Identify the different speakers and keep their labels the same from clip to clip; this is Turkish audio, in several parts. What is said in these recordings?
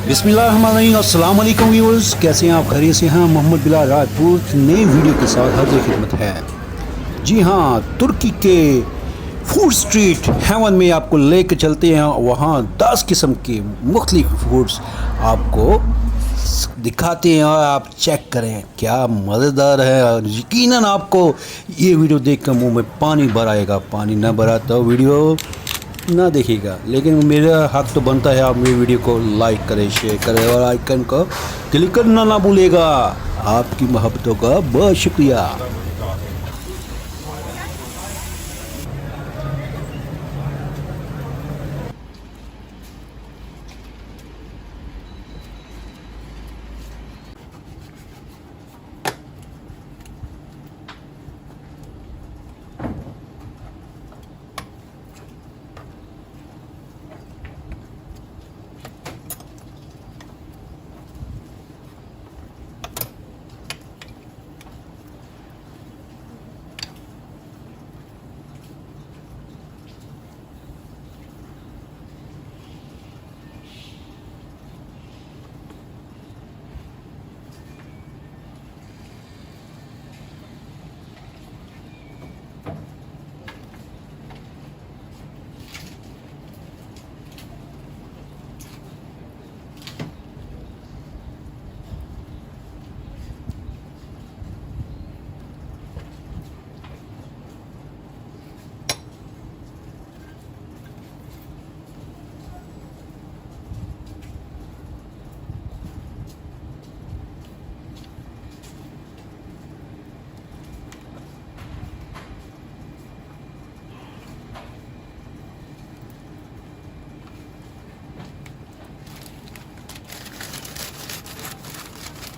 Speaker 1: बिस्मिल्लाहिर्रहमानिर्रहीम, अस्सलाम वालेकुम व्यूअर्स, कैसे हैं आप? खैरियत से हैं? मोहम्मद बिलाल राजपूत नई वीडियो के साथ हाजिर खिदमत है। जी हाँ, तुर्की के फूड स्ट्रीट हेवन में आपको लेकर चलते हैं। वहाँ 10 किस्म के मुख्तलिफ फूड्स आपको दिखाते हैं और आप चेक करें, क्या मज़ेदार है। और यकीनन आपको ये वीडियो देखकर मुंह में पानी भर आएगा। पानी ना भरा तो वीडियो ना देखिएगा, लेकिन मेरा हक तो बनता है आप मेरी वीडियो को लाइक करें, शेयर करें और आइकन को क्लिक करना ना भूलेगा। आपकी मोहब्बतों का बहुत शुक्रिया।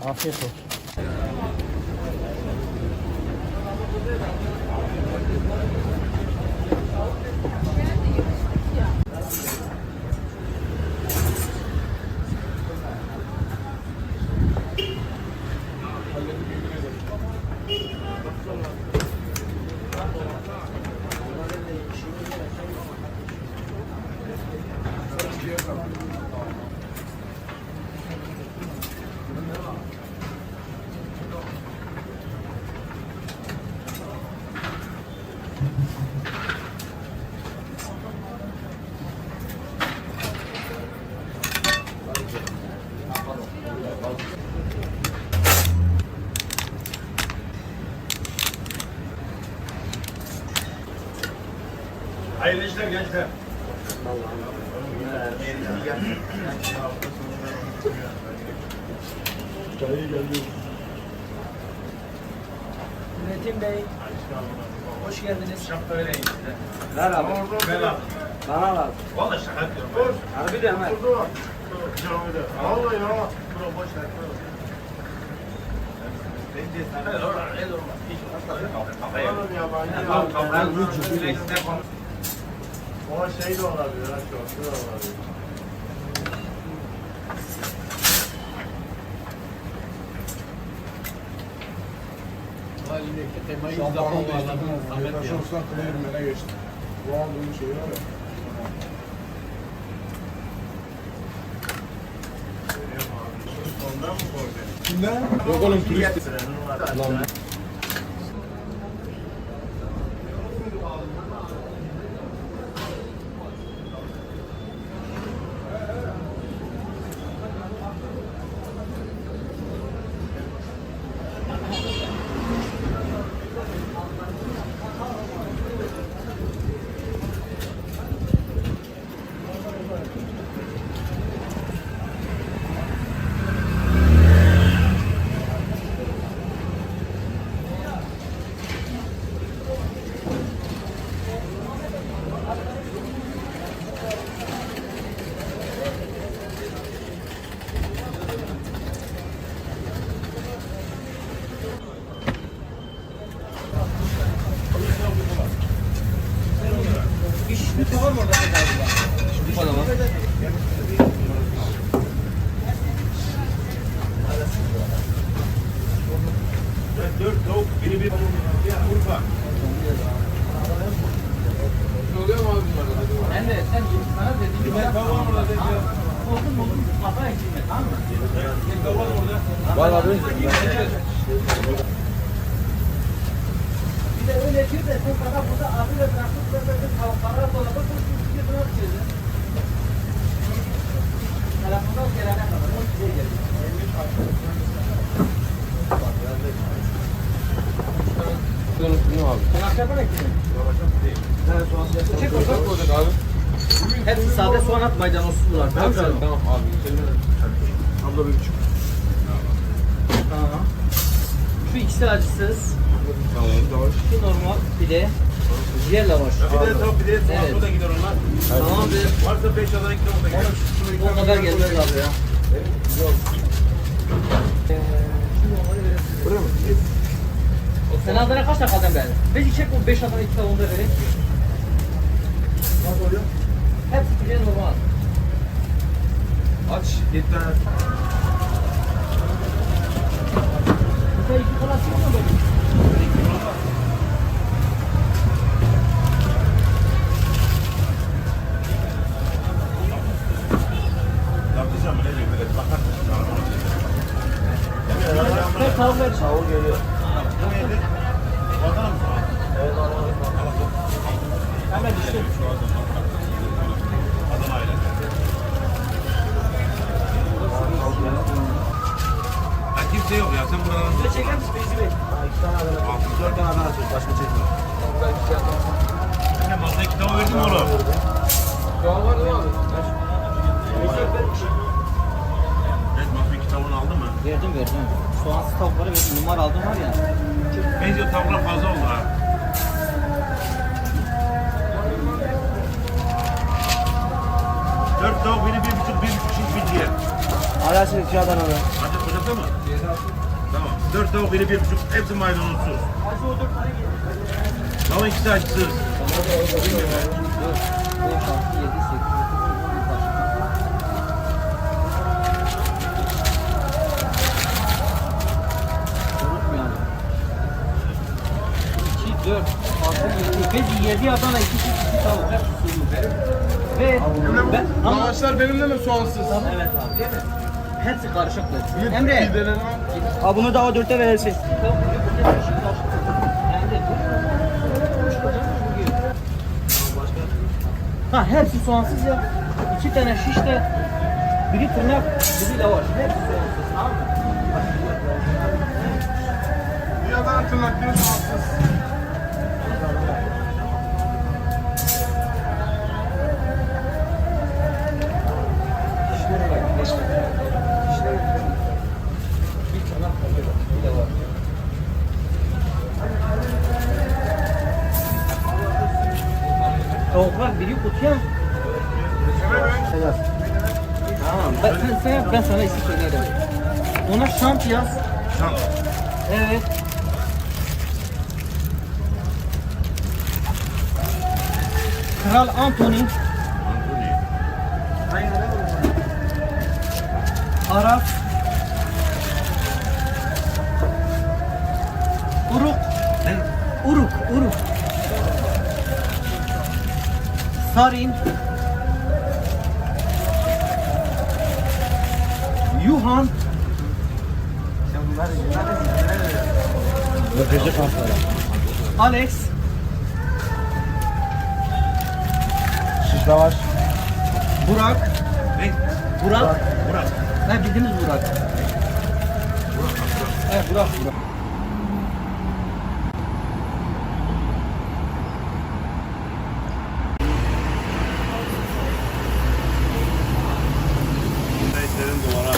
Speaker 2: Afiyet olsun.
Speaker 3: Hayırlı işler gençler.
Speaker 4: Metin Bey, hoş geldiniz.
Speaker 3: Şapka vereyim size.
Speaker 4: Ver abi.
Speaker 3: Ver abi.
Speaker 4: Bana ver.
Speaker 3: Valla şaka yapıyorum.
Speaker 4: Harbi de hemen.
Speaker 3: Vallahi ya. Bro boş ver. Hadi orada, el orada. Kafaya.
Speaker 2: O şey de olabilir, şortu da olabilir. Şampuan var. Yaşasın kıyırmene geçti. Bu aldığım şey var ya.
Speaker 3: Ondan mı koydun?
Speaker 2: Kimden? Yok oğlum turist. Lan.
Speaker 4: Var mı orada? Bu kadar var.
Speaker 3: Dört tavuk, biri bir Urfa.
Speaker 2: Oluyor mu abi bunlarda?
Speaker 4: Ben de sen sana dediğim gibi.
Speaker 3: Tamam mı?
Speaker 4: Oldu mu? Kafa eksilmedi. Var abi.
Speaker 5: Bir de öyle bir de sen sana burada abiyle bırakıp böyle tavuklara dolaba koyup bir buna atıyorsun. Telefondan gelene kadar o size geliyor. Sen akşama ne gittin? Çek oradan. Hepsi sade soğan at maydanozsuzlar. Tamam
Speaker 4: abi.
Speaker 2: Abla bir buçuk.
Speaker 5: Tamam. Şu ikisi acısız.
Speaker 2: Tamam.
Speaker 5: Şu normal pide. Ciğer lavaş.
Speaker 3: Bir de tavuk bir de
Speaker 5: Evet.
Speaker 3: soğan da gider onlar.
Speaker 5: Tamamdır.
Speaker 3: Varsa 5 ya da 2 tavuk da gider.
Speaker 5: O kadar gelmez abi ya.
Speaker 2: Buraya mı?
Speaker 5: Sen adına kaç tane kaldım ben? Belki çek bu 5 adına 2 tane onu da vereyim.
Speaker 2: Nasıl oluyor?
Speaker 5: Hepsi pide normal.
Speaker 3: Aç 7 tane.
Speaker 5: Sen 2 falan yok mu böyle?
Speaker 3: Yapacağım ne diyor böyle bakar mısın?
Speaker 5: Ben tavuk ver.
Speaker 4: Tavuk geliyor.
Speaker 3: Bu neydi? Vatan mı soğan?
Speaker 4: Evet
Speaker 5: Hemen düştü.
Speaker 3: Adana ile. Ha kimse yok ya sen buradan.
Speaker 5: Bir de çeker misin Beyzi Bey?
Speaker 3: 4 tane Adana söz başka çekme. Sen masaya kitabı verdin mi oğlum? Evet masaya kitabını aldın mı?
Speaker 5: Verdim. Soğansız tavukları verdim. Numara aldım var ya.
Speaker 3: Benziyor tavuklar fazla oldu ha. Dört tavuk biri 1,5 şiş bir ciğer.
Speaker 4: Arasın iki Adana'da.
Speaker 3: Hadi kocası mı? Tamam. 4 tavuk biri 1,5 hepsi maydanozsuz.
Speaker 5: Acı o 4 tane geldi.
Speaker 3: Ama ikisi acısız.
Speaker 5: 5, 6, 7, 8, 9, 10, 11, Unutmayalım. 2, 4, 6, 7, 7 Adana, 2 süt, 2 tavuk. Hepsi sulu. Ve ben, ama,
Speaker 2: Lavaşlar benimle mi soğansız?
Speaker 5: evet abi. Hepsi karışıktır. Emre.
Speaker 2: Pidelerine
Speaker 4: Abi bunu daha 4'te verirsin.
Speaker 5: Ha hepsi soğansız ya. 2 tane şiş de biri tırnak, biri lavaş. Hepsi soğansız. Tamam mı?
Speaker 2: bir Adana tırnak diyor soğansız.
Speaker 5: Şişlere bak. Şişlere bak. Bir tırnak kalıyor. Bir lavaş. Tavuklar biri kutuya. Tamam. Ben sana isim söylerim. Ona şant yaz.
Speaker 3: Şans.
Speaker 5: Evet. Kral Anthony. Arap. Uruk. Uruk. Sarin. Yuhan.
Speaker 4: Bakıcı kampları.
Speaker 5: Alex.
Speaker 4: Şiş lavaş.
Speaker 5: Burak.
Speaker 3: Ne?
Speaker 5: Burak.
Speaker 3: Burak.
Speaker 5: Ne bildiğimiz Burak. Evet Burak.
Speaker 3: Reislerin duvara.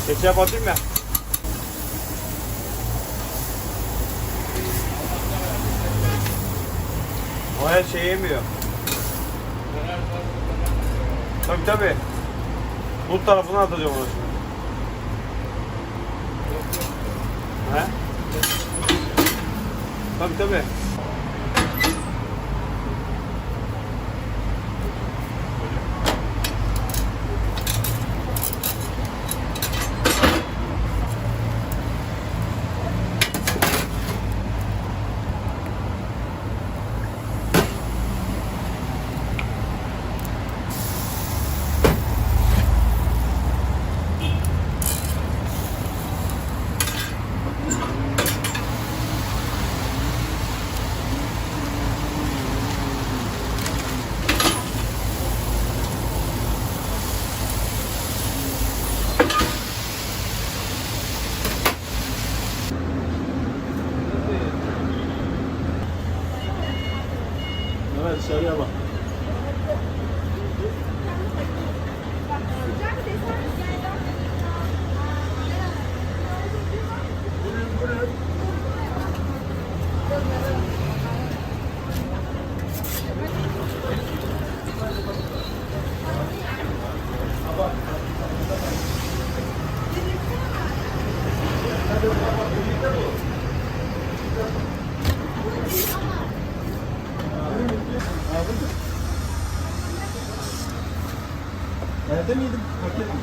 Speaker 4: Ketçap atayım mı? O her şeyi yemiyor. Tabii. Bu tarafına atacağım onu şimdi. He? Tabii.
Speaker 3: Kamera dışarıya bak.
Speaker 2: Evde miydin? Paket mi?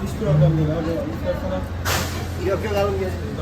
Speaker 2: Hiç problem değil abi. İstersen
Speaker 5: Yok yok alın gelin.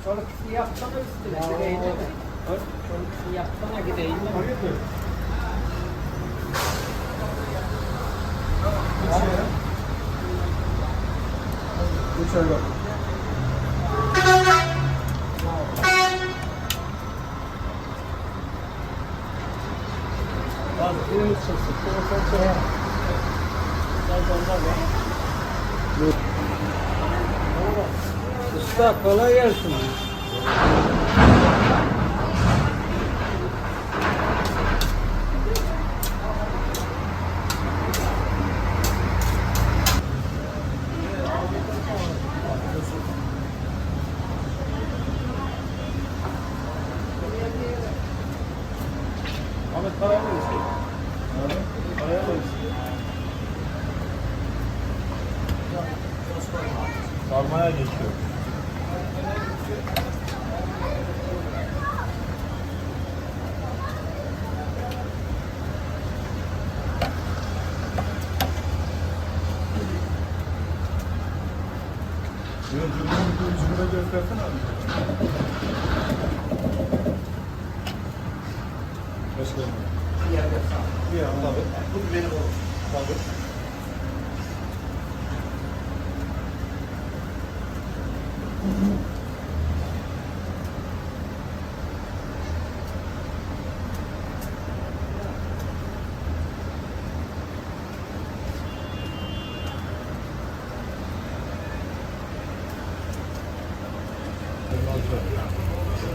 Speaker 5: Sonrasını yapsana üstüne. Gideyim mi? Sonrasını yapsana gideyim mi?
Speaker 2: Üç ay bak.
Speaker 5: Usta kolay gelsin.
Speaker 2: Ahmet parayı mı istiyor? Abi parayı mı istiyor?
Speaker 3: Sarmaya geçiyor.
Speaker 2: Yüzüme göstersene abi. Hoş geldin. İyi abi. Bu benim oğlum. Tabii.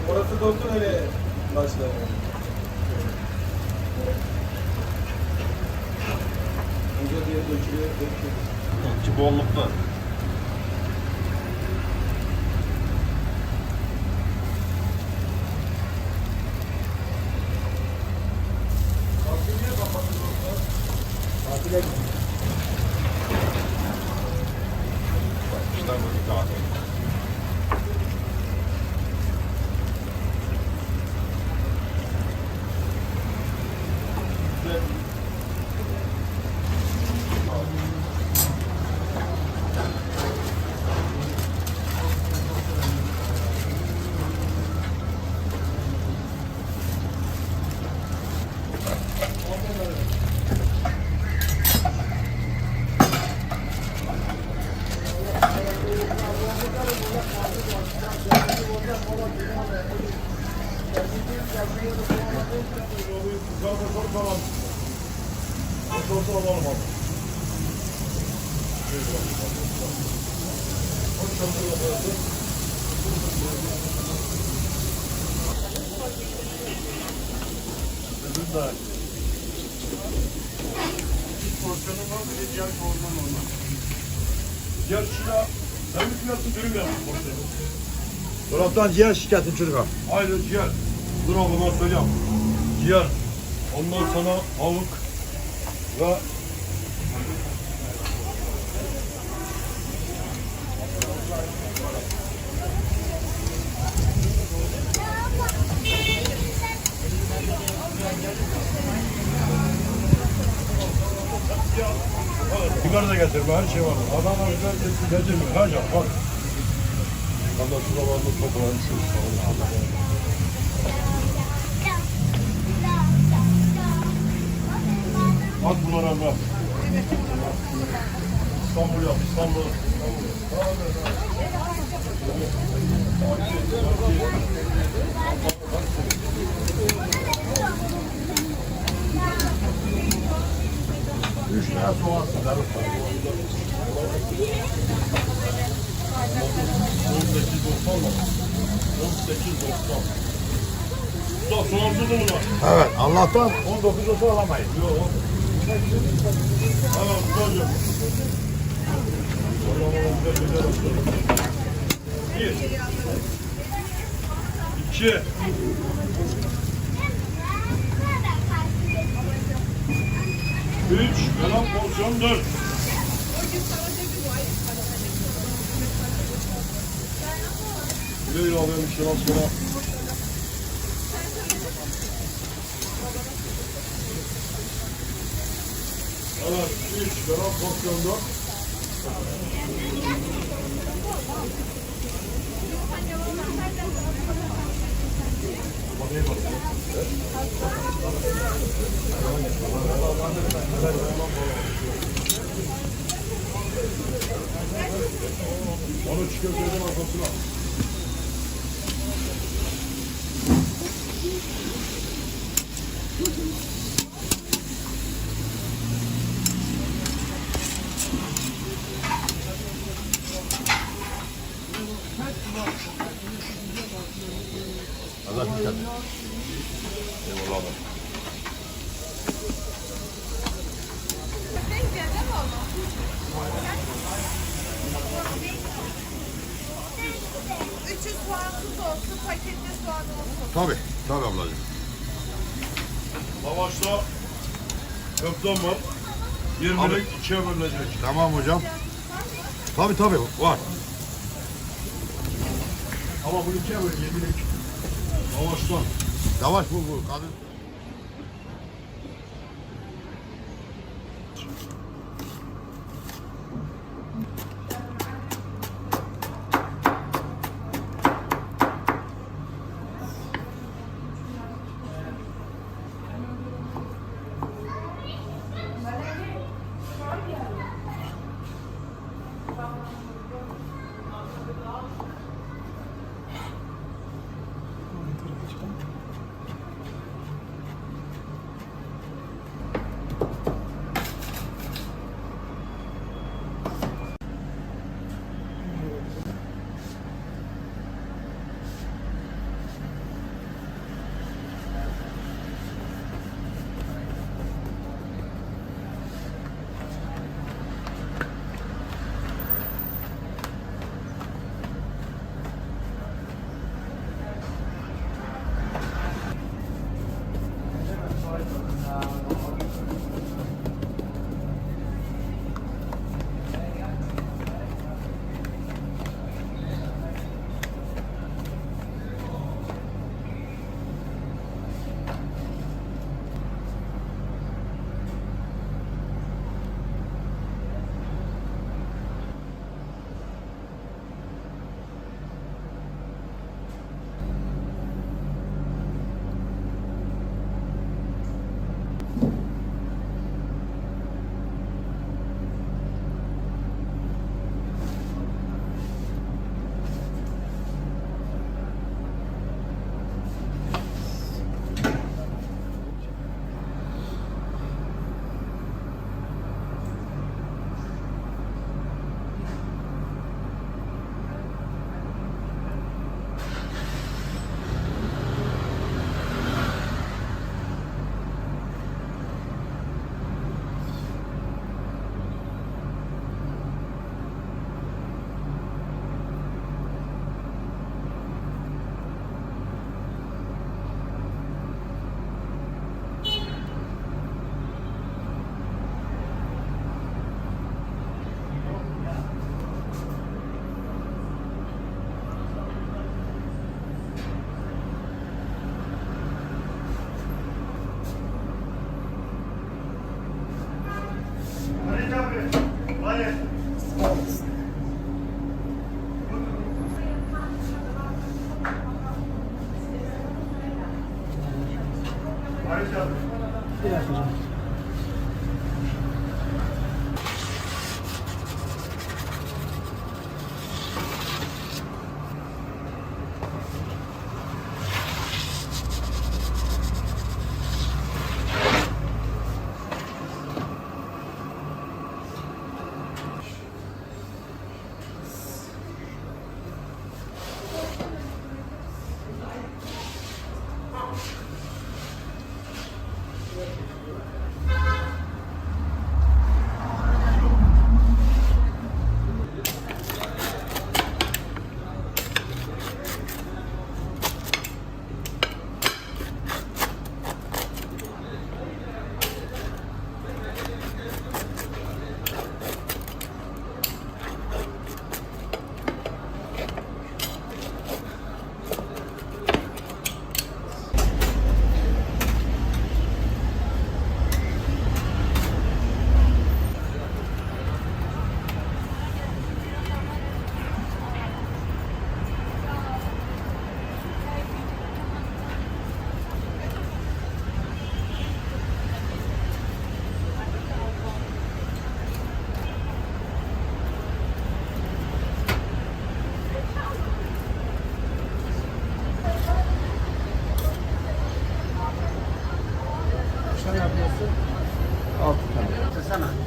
Speaker 2: Orası dolsun öyle başlar. Önce diye dökülüyor.
Speaker 3: İki bollukta.
Speaker 2: Tatile gidiyor.
Speaker 3: İşte bu zaten. Porsiyonun var, bir de ciğer kavurman olmaz. Ciğer şila, sen mi yaptın, dürüm yaptın porsiyonu?
Speaker 2: Dolaptan ciğer şirketin çocuklar.
Speaker 3: Aynen ciğer. Dur abi ben söyleyeyim. Ciğer. Ondan sonra tavuk ve biber de getirme, her şey var. Adana biber getirme, her şey var. Ondan sonra var mı toprağını at bunları Emrah. İstanbul yap, İstanbul. Üç tane soğan sıkarız. 18.90 mı? 18.90. Usta soğansız mı bunlar?
Speaker 2: Evet, Allah'tan 19 olsa alamayız.
Speaker 3: Yok. Evet, ustacığım. Bir. İki. Üç. Velan porsiyon 4. Güle alıyorum işte sonra. Evet, 3 velan porsiyon 4. Onu çıkartacağım arkasına.
Speaker 2: Allah dikkat.
Speaker 3: Eyvallah.
Speaker 6: Üçü soğansız olsun, paketli soğan olsun.
Speaker 2: Tabii ablacığım.
Speaker 3: Lavaşta köftem var. 20'lik ikiye bölünecek.
Speaker 2: Tamam hocam. Tabii var.
Speaker 3: Ama bu ikiye bölün 7'lik. Lavaştan.
Speaker 2: Yavaş bu kadın.
Speaker 5: Biraz hocam.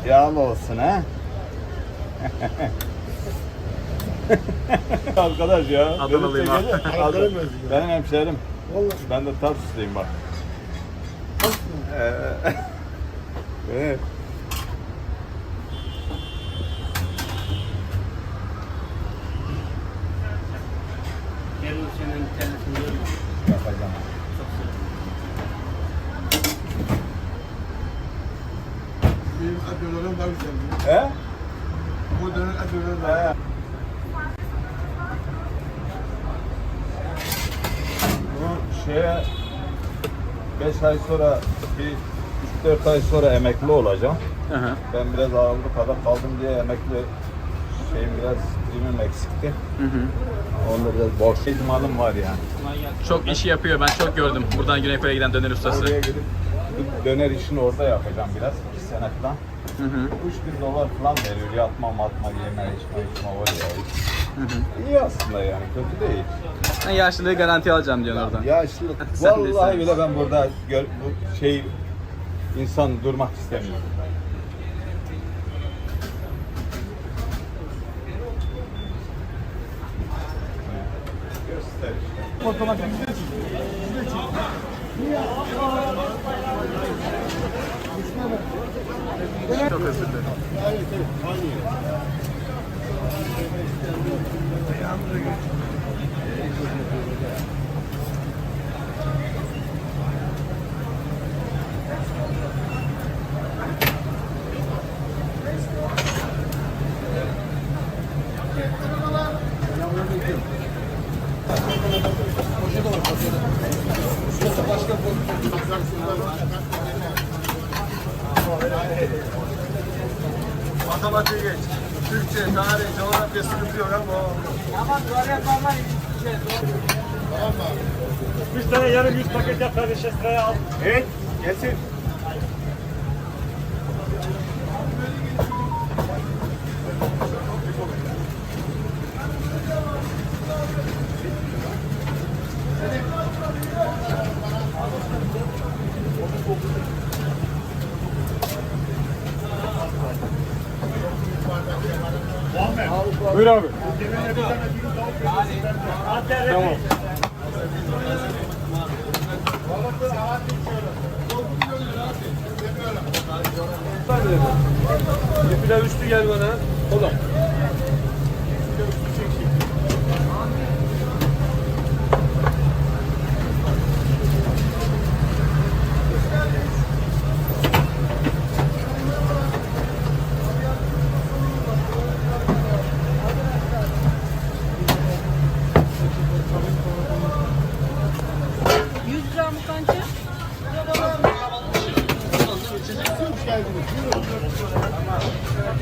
Speaker 7: Yağlı olsun ha. Arkadaş ya.
Speaker 3: Adanalıyım ha.
Speaker 7: Benim hemşerim. Ben de Tarsusluyum bak. Evet. Yapacağım.
Speaker 2: Benim et dönerim daha güzel.
Speaker 7: He?
Speaker 2: Bu döner et dönerim daha
Speaker 7: He. Bu şeye 5 ay sonra bir 3-4 ay sonra emekli olacağım. Ben biraz Avrupa'da kaldım diye emekli biraz streamim eksikti. Onda biraz boş idmanım var yani.
Speaker 8: Çok işi yapıyor. Ben çok gördüm. Buradan Güney Kore'ye giden döner ustası.
Speaker 7: Oraya gidip bu döner işini orada yapacağım biraz 2 sene falan. $3.000 falan veriyor. Yatma, matma, yeme, içme var ya. İyi aslında yani, kötü değil.
Speaker 8: Ben yaşlılığı garanti alacağım diyorsun oradan.
Speaker 7: Yaşlılık.
Speaker 8: Sen de
Speaker 7: Vallahi
Speaker 8: istersin.
Speaker 7: bile ben burada bu insan durmak istemiyor. Göster işte.
Speaker 8: Çok özür dilerim.
Speaker 3: Matematiği geç. Türkçe, tarih, coğrafya sıkıntı yok ama.
Speaker 5: Ama duvar yapanlar şey.
Speaker 3: 3 tane yarım 100 paket yap kardeş Esra'ya al.
Speaker 7: Evet, gelsin.
Speaker 3: Buyur abi. Tamam. Bir pilav üstü gel bana. O da.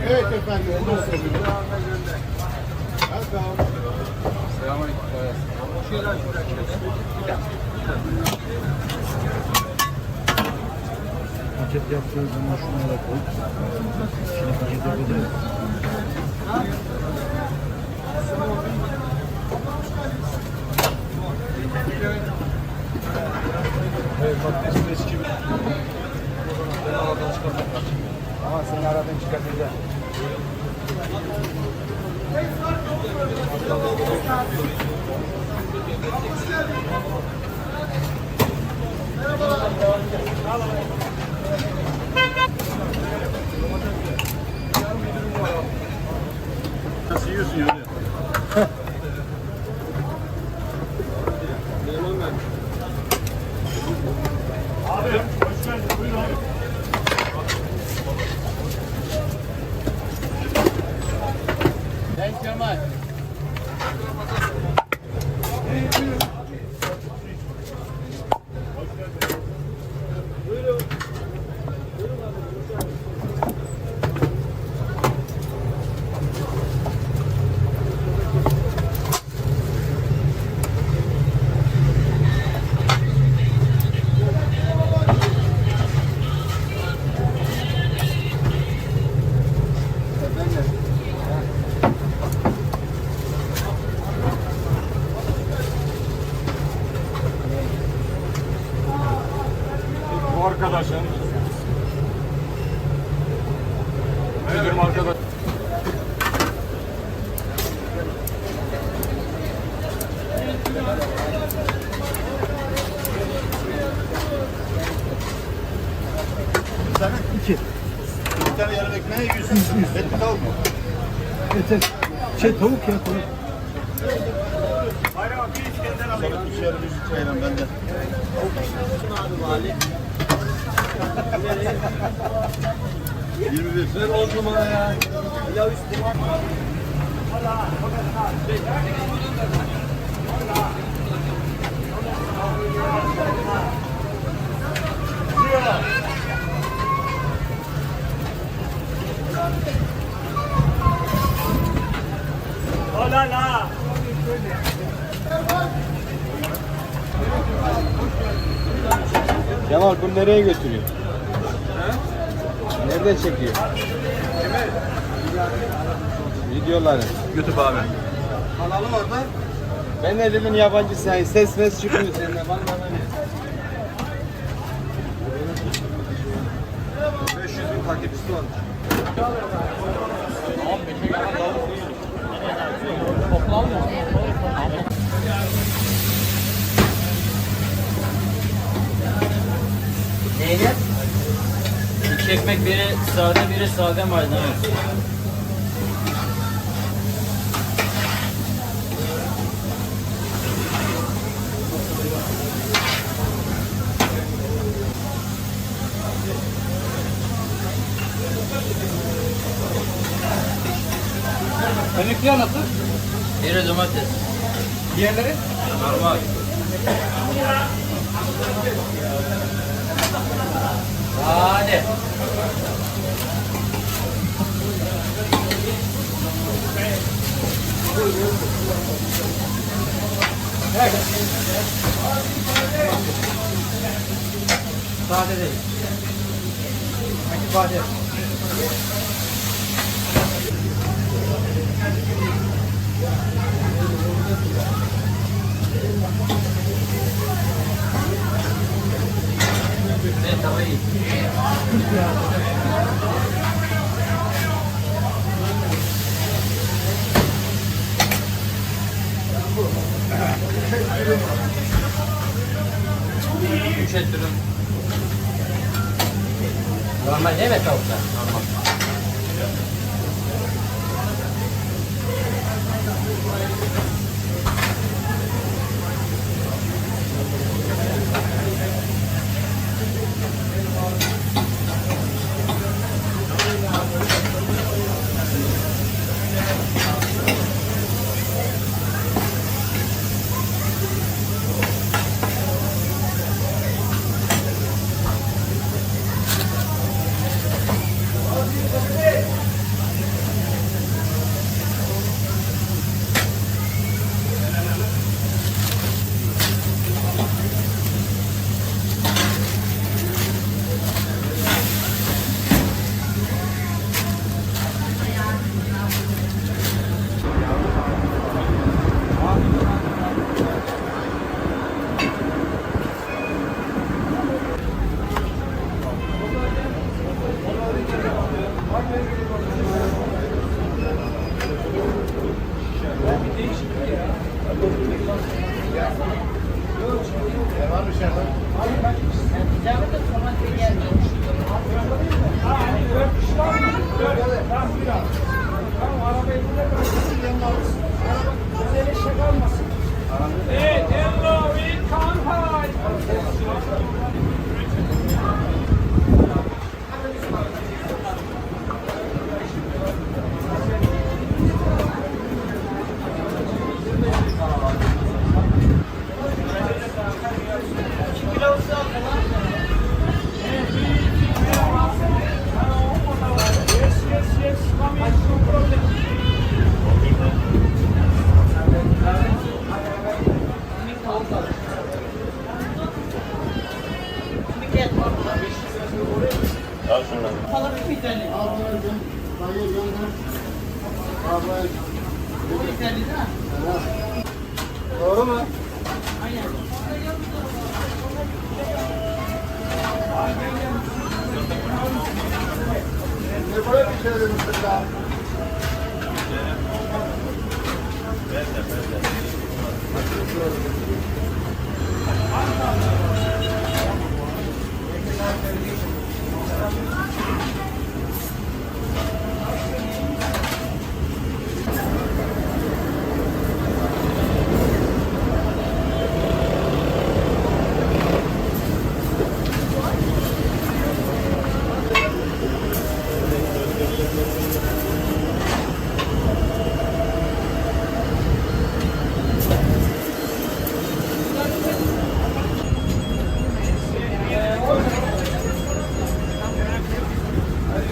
Speaker 2: Evet efendim.
Speaker 3: Paket yaptığın zaman şuna da koy. Şimdi paket yapacağız. Evet, patates eski bir... Ben aradan çıkartacağım.
Speaker 2: Ama sen aradan çıkartacaksın.
Speaker 3: Nasıl yiyorsun öyle?
Speaker 4: Bu arkadaşın. Müdürüm arkadaş.
Speaker 3: Bir tane yarım ekmeğe 100. Et mi tavuk mu? Et. Tavuk ya tavuk. Sana bir şey yarım 100 ayran benden. Yirmi bir. Ver 10 numara ya. Ya üstü.
Speaker 7: Kemal bunu nereye götürüyor? Nerede çekiyor? Videoları.
Speaker 8: YouTube abi.
Speaker 7: Kanalı orada. Ben elimin yabancı sen ses çıkmıyor seninle. Bana ne? 500.000 takipçisi var.
Speaker 5: Neyle? İki ekmek biri sade biri sade maydanoz.
Speaker 3: Benimkiler nasıl?
Speaker 5: Biri domates.
Speaker 3: Diğerleri?
Speaker 5: Normal. Hadi.
Speaker 3: Sade değil. Sade.
Speaker 5: Ben tavayı. Üç et dürüm. Normal değil mi tavuklar? Normal.
Speaker 2: Var mı şefim?
Speaker 7: Al şunu.
Speaker 2: Doğru mu? Ne böyle bir şey demiştik ya?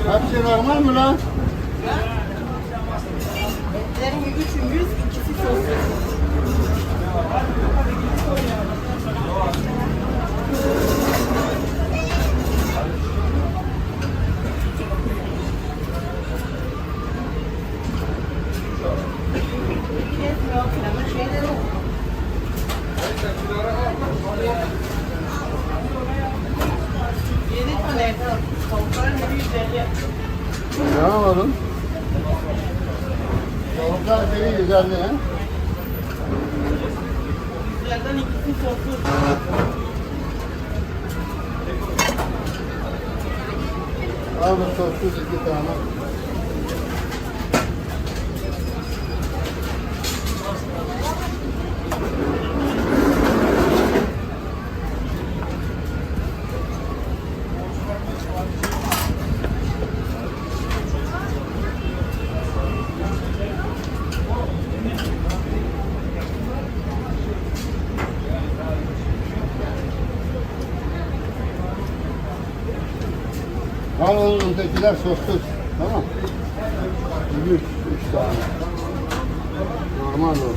Speaker 2: Hepsi normal mi lan?
Speaker 6: Etlerin 300, ikisi soslu.
Speaker 2: Ne yapalım? Tavuklar biri 150 he?
Speaker 6: Yüzlerden ikisi soslu.
Speaker 2: Al bu sossuz 2 tane. Al oğlum tekiler sossuz. Tamam. 3 tane. Normal olsun.